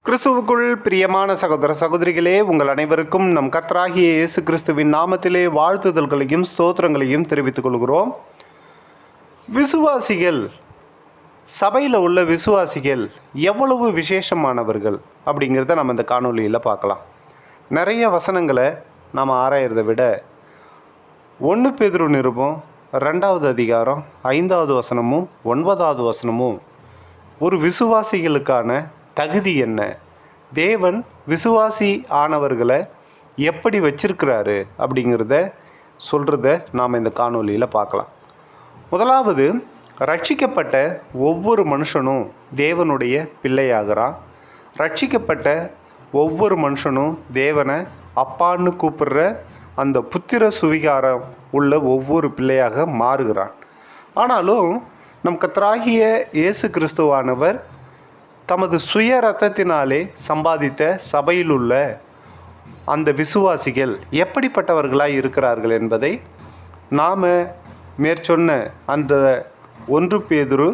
கிறிஸ்துவுக்குள் பிரியமான சகோதர சகோதரிகளே, உங்கள் அனைவருக்கும் நம் கர்த்தராகிய இயேசு கிறிஸ்துவின் நாமத்திலே வாழ்த்துதல்களையும் ஸ்தோத்திரங்களையும் தெரிவித்துக் கொள்கிறோம். விசுவாசிகள், சபையில் உள்ள விசுவாசிகள் எவ்வளவு விசேஷமானவர்கள் அப்படிங்கிறத நம்ம இந்த காணொலியில் பார்க்கலாம். நிறைய வசனங்களை நாம் ஆராயிறதை விட 1 பேதுரு நிருபம் 2வது அதிகாரம் 5வது வசனமும் 9வது வசனமும் ஒரு விசுவாசிகளுக்கான தகுதி என்ன, தேவன் விசுவாசி ஆனவர்களை எப்படி வச்சிருக்கிறாரு அப்படிங்கிறத சொல்கிறத நாம் இந்த காணொலியில் பார்க்கலாம். முதலாவது, ரட்சிக்கப்பட்ட ஒவ்வொரு மனுஷனும் தேவனுடைய பிள்ளையாகிறான். ரட்சிக்கப்பட்ட ஒவ்வொரு மனுஷனும் தேவனை அப்பான்னு கூப்பிடுற அந்த புத்திர சுவிகாரம் உள்ள ஒவ்வொரு பிள்ளையாக மாறுகிறான். ஆனாலும் நம் கர்த்தராகிய இயேசு கிறிஸ்துவானவர் தமது சுய இரத்தத்தினாலே சம்பாதித்த சபையில் உள்ள அந்த விசுவாசிகள் எப்படிப்பட்டவர்களாக இருக்கிறார்கள் என்பதை நாம் மேற்சொன்ன அந்த 1 பேதுரு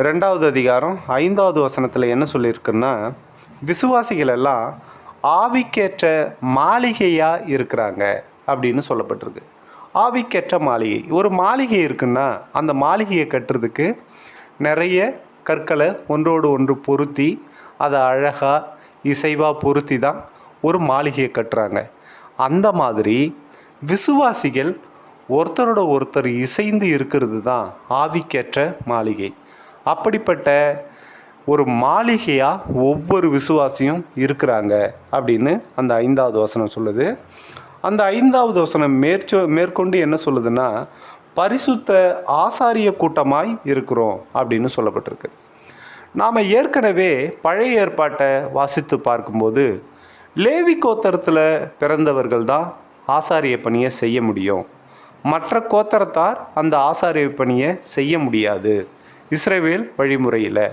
2வது அதிகாரம் 5வது வசனத்தில் என்ன சொல்லியிருக்குன்னா, விசுவாசிகள் எல்லாம் ஆவிக்கேற்ற மாளிகையாக இருக்கிறாங்க அப்படின்னு சொல்லப்பட்டிருக்கு. ஆவிக்கேற்ற மாளிகை, ஒரு மாளிகை இருக்குன்னா அந்த மாளிகையை கட்டுறதுக்கு நிறைய கற்களை ஒன்றோடு ஒன்று பொருத்தி அதை அழகாக இசைவாக பொருத்தி தான் ஒரு மாளிகையை கட்டுறாங்க. அந்த மாதிரி விசுவாசிகள் ஒருத்தரோட ஒருத்தர் இசைந்து இருக்கிறது தான் ஆவிக்கேற்ற மாளிகை. அப்படிப்பட்ட ஒரு மாளிகையாக ஒவ்வொரு விசுவாசியும் இருக்கிறாங்க அப்படின்னு அந்த 5வது வசனம் சொல்லுது. அந்த 5வது வசனம் மேற்கொண்டு என்ன சொல்லுதுன்னா, பரிசுத்த ஆசாரிய கூட்டமாய் இருக்கிறோம் அப்படின்னு சொல்லப்பட்டிருக்கு. நாம் ஏற்கனவே பழைய ஏற்பாட்டை வாசித்து பார்க்கும்போது லேவி கோத்திரத்தில் பிறந்தவர்கள் தான் ஆசாரிய பணியை செய்ய முடியும், மற்ற கோத்திரத்தார் அந்த ஆசாரிய பணியை செய்ய முடியாது இஸ்ரவேல் வழிமுறையில்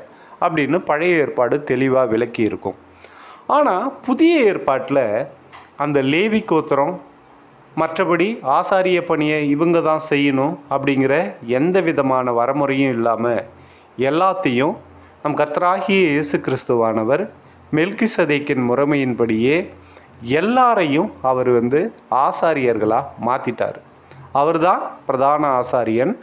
அப்படின்னு பழைய ஏற்பாடு தெளிவாக விளக்கி இருக்கும். ஆனால் புதிய ஏற்பாட்டில் அந்த லேவி கோத்திரம் மற்றபடி ஆசாரிய பணியை இவங்க தான் செய்யணும் அப்படிங்கிற எந்த விதமான வரமுறையும் இல்லாமல் எல்லாத்தையும் நம் கர்த்தராகிய இயேசு கிறிஸ்துவானவர் மெல்கிசதேக்கின் முறைமையின்படியே எல்லாரையும் அவர் ஆசாரியர்களாக மாற்றிட்டார். அவர் தான் பிரதான ஆசாரியன்.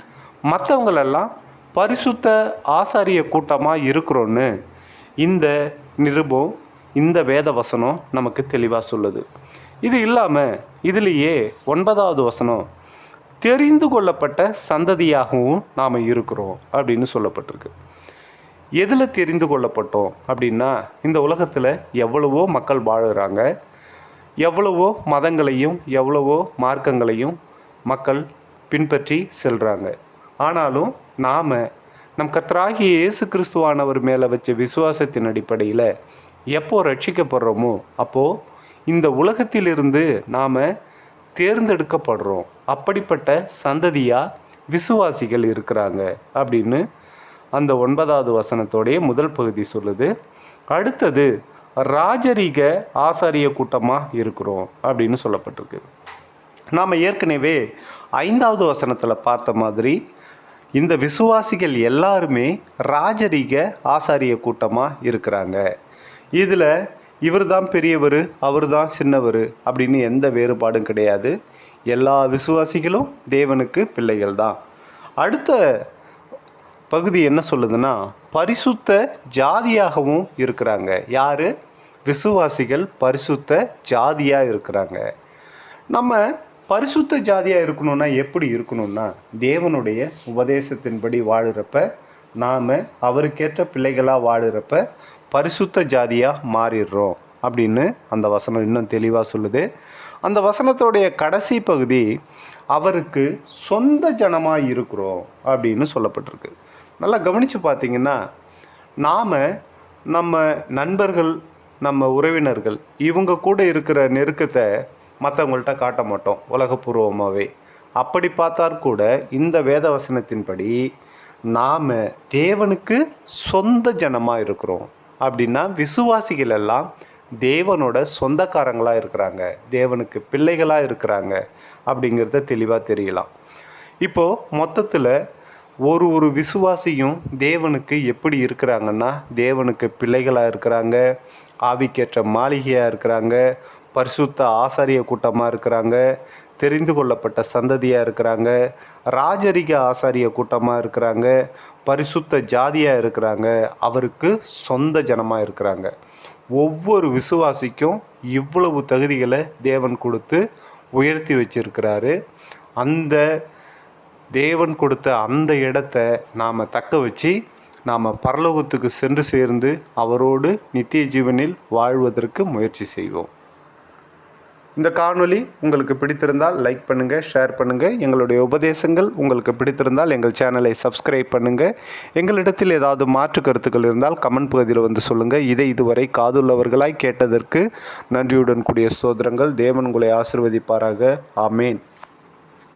மற்றவங்களெல்லாம் பரிசுத்த ஆசாரிய கூட்டமாக இருக்கிறோன்னு இந்த நிருபம், இந்த வேத வசனம் நமக்கு தெளிவாக சொல்லுது. இது இல்லாமல் இதிலேயே 9வது வசனம், தெரிந்து கொள்ளப்பட்ட சந்ததியாகவும் நாம் இருக்கிறோம் அப்படின்னு சொல்லப்பட்டிருக்கு. எதில் தெரிந்து கொள்ளப்பட்டோம் அப்படின்னா, இந்த உலகத்தில் எவ்வளவோ மக்கள் வாழுறாங்க, எவ்வளவோ மதங்களையும் எவ்வளவோ மார்க்கங்களையும் மக்கள் பின்பற்றி செல்கிறாங்க. ஆனாலும் நாம் நம் கர்த்தராகிய இயேசு கிறிஸ்துவானவர் மேலே வச்ச விசுவாசத்தின் அடிப்படையில் எப்போ ரட்சிக்கப்படுறோமோ அப்போது இந்த உலகத்திலிருந்து நாம் தேர்ந்தெடுக்கப்படுறோம். அப்படிப்பட்ட சந்ததியாக விசுவாசிகள் இருக்கிறாங்க அப்படின்னு அந்த 9வது வசனத்தோடைய முதல் பகுதி சொல்லுது. அடுத்தது, ராஜரீக ஆசாரிய கூட்டமாக இருக்கிறோம் அப்படின்னு சொல்லப்பட்டிருக்கு. நாம் ஏற்கனவே 5வது வசனத்தில் பார்த்த மாதிரி இந்த விசுவாசிகள் எல்லாருமே ராஜரீக ஆசாரிய கூட்டமாக இருக்கிறாங்க. இதில் இவர் தான் பெரியவர், அவர் தான் சின்னவர் அப்படின்னு எந்த வேறுபாடும் கிடையாது. எல்லா விசுவாசிகளும் தேவனுக்கு பிள்ளைகள் தான். அடுத்த பகுதி என்ன சொல்லுதுன்னா, பரிசுத்த ஜாதியாகவும் இருக்கிறாங்க. யார்? விசுவாசிகள் பரிசுத்த ஜாதியாக இருக்கிறாங்க. நம்ம பரிசுத்த ஜாதியாக இருக்கணும்னா எப்படி இருக்கணும்னா, தேவனுடைய உபதேசத்தின்படி வாழுறப்ப, நாம் அவருக்கேற்ற பிள்ளைகளாக வாழுறப்ப பரிசுத்த ஜாதியாக மாறிடுறோம் அப்படின்னு அந்த வசனம் இன்னும் தெளிவாக சொல்லுது. அந்த வசனத்தோடைய கடைசி பகுதி, அவருக்கு சொந்த ஜனமாக இருக்கிறோம் அப்படின்னு சொல்லப்பட்டிருக்கு. நல்லா கவனித்து பார்த்திங்கன்னா, நாம் நம்ம நண்பர்கள், நம்ம உறவினர்கள், இவங்க கூட இருக்கிற நெருக்கத்தை மற்றவங்கள்ட்ட காட்ட மாட்டோம் உலகப்பூர்வமாகவே. அப்படி பார்த்தால் கூட இந்த வேத வசனத்தின்படி நாம் தேவனுக்கு சொந்த ஜனமாக இருக்கிறோம். அப்படின்னா விசுவாசிகள் எல்லாம் தேவனோட சொந்தக்காரங்களாக இருக்கிறாங்க, தேவனுக்கு பிள்ளைகளாக இருக்கிறாங்க அப்படிங்கிறத தெளிவாக தெரியலாம். இப்போது மொத்தத்தில் ஒரு விசுவாசியும் தேவனுக்கு எப்படி இருக்கிறாங்கன்னா, தேவனுக்கு பிள்ளைகளாக இருக்கிறாங்க, ஆவிக்கேற்ற மாளிகையாக இருக்கிறாங்க, பரிசுத்த ஆசாரிய கூட்டமாக இருக்கிறாங்க, தெரிந்து கொள்ளப்பட்ட சந்ததியாக இருக்கிறாங்க, ராஜரிக ஆசாரிய கூட்டமாக இருக்கிறாங்க, பரிசுத்த ஜாதியாக இருக்கிறாங்க, அவருக்கு சொந்த ஜனமாக இருக்கிறாங்க. ஒவ்வொரு விசுவாசிக்கும் இவ்வளவு தகுதிகளை தேவன் கொடுத்து உயர்த்தி வச்சிருக்கிறாரு. அந்த தேவன் கொடுத்த அந்த இடத்த நாம் தக்க வச்சு நாம் பரலோகத்துக்கு சென்று சேர்ந்து அவரோடு நித்திய ஜீவனில் வாழ்வதற்கு முயற்சி செய்வோம். இந்த காணொளி உங்களுக்கு பிடித்திருந்தால் லைக் பண்ணுங்கள், ஷேர் பண்ணுங்கள். எங்களுடைய உபதேசங்கள் உங்களுக்கு பிடித்திருந்தால் எங்கள் சேனலை சப்ஸ்கிரைப் பண்ணுங்கள். எங்களிடத்தில் ஏதாவது மாற்று கருத்துக்கள் இருந்தால் கமெண்ட் பகுதியில் வந்து சொல்லுங்கள். இதுவரை காதுள்ளவர்களாய் கேட்டதற்கு நன்றியுடன் கூடிய ஸ்தோத்திரங்கள். தேவன் உங்களை ஆசீர்வதிப்பாராக. ஆமேன்.